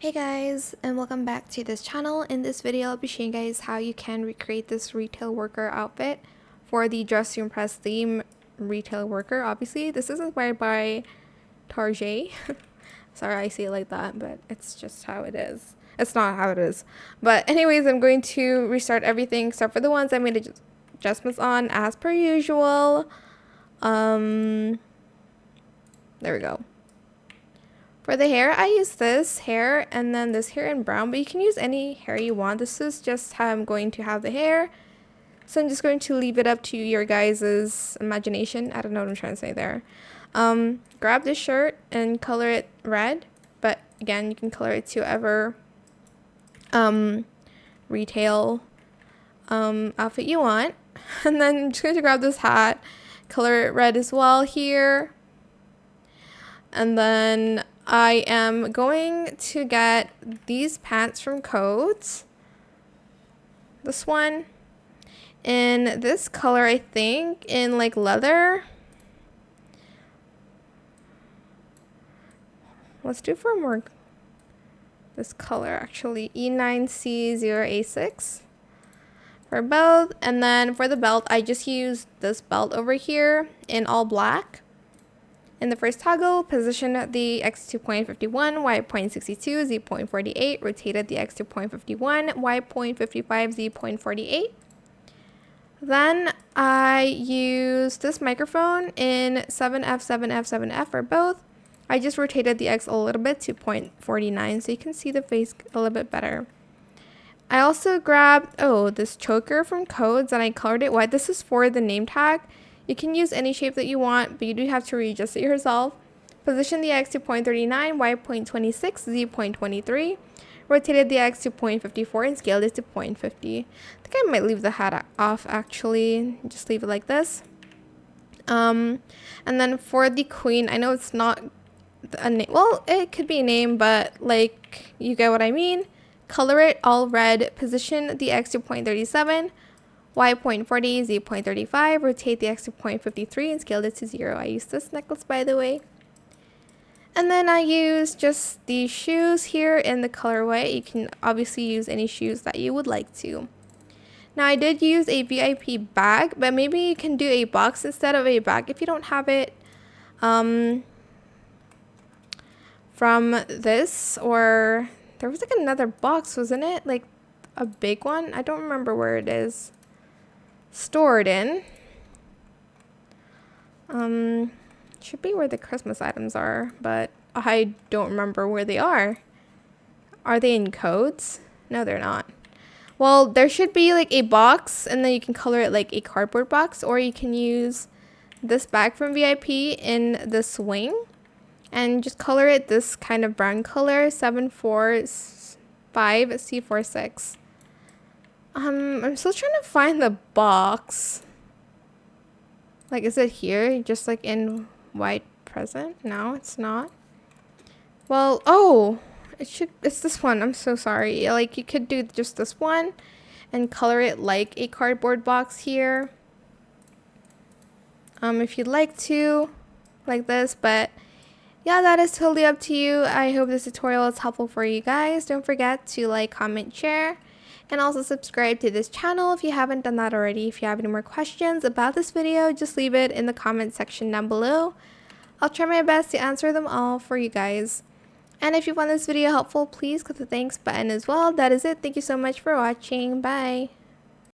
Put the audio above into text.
Hey guys, and welcome back to this channel. In this video, I'll be showing you guys how you can recreate this retail worker outfit for the Dress to Impress theme retail worker. Obviously, this is inspired by Target. Sorry I say it like that, but it's just how it is. It's not how it is. But anyways, I'm going to restart everything except for the ones I made adjustments on as per usual. There we go. For the hair, I use this hair and then this hair in brown, but you can use any hair you want. This is just how I'm going to have the hair. So I'm just going to leave it up to your guys' imagination. I don't know what I'm trying to say there. Grab this shirt and color it red, but again, you can color it to whatever retail outfit you want. And then I'm just going to grab this hat, color it red as well here. And then I am going to get these pants from Codes. This one in this color, I think, in like leather. Let's do for more this color actually, E9C0A6 for both. And then for the belt, I just used this belt over here in all black. In the first toggle, position the X to 0.51, Y 0.62, Z 0.48, rotated the X to 0.51, Y 0.55, Z 0.48. Then I used this microphone in 7F, 7F, 7F for both. I just rotated the X a little bit to 0.49 so you can see the face a little bit better. I also grabbed, this choker from Codes and I colored it white. This is for the name tag. You can use any shape that you want, but you do have to readjust it yourself. Position the X to 0.39, Y 0.26, Z 0.23. Rotated the X to 0.54 and scaled it to 0.50. I think I might leave the hat off actually. Just leave it like this. And then for the queen, I know it's not a name. Well, it could be a name, but like you get what I mean. Color it all red. Position the X to 0.37. Y 0.40, Z 0.35, rotate the X to 0.53 and scale it to 0. I used this necklace, by the way. And then I use just these shoes here in the colorway. You can obviously use any shoes that you would like to. Now I did use a VIP bag, but maybe you can do a box instead of a bag if you don't have it from this. Or there was like another box, wasn't it? Like a big one? I don't remember where it is stored in. Should be where the Christmas items are, but I don't remember where they are. Are they in Codes? No, they're not. Well, there should be like a box and then you can color it like a cardboard box, or you can use this bag from VIP in the swing and just color it this kind of brown color, 745C46. I'm still trying to find the box. Like, is it here? Just like in white present? No, it's not. Well, it's this one. I'm so sorry. Like, you could do just this one and color it like a cardboard box here. If you'd like to, like this, but yeah, that is totally up to you. I hope this tutorial is helpful for you guys. Don't forget to like, comment, share. And also subscribe to this channel if you haven't done that already. If you have any more questions about this video, just leave it in the comment section down below. I'll try my best to answer them all for you guys. And if you found this video helpful, please click the thanks button as well. That is it. Thank you so much for watching. Bye.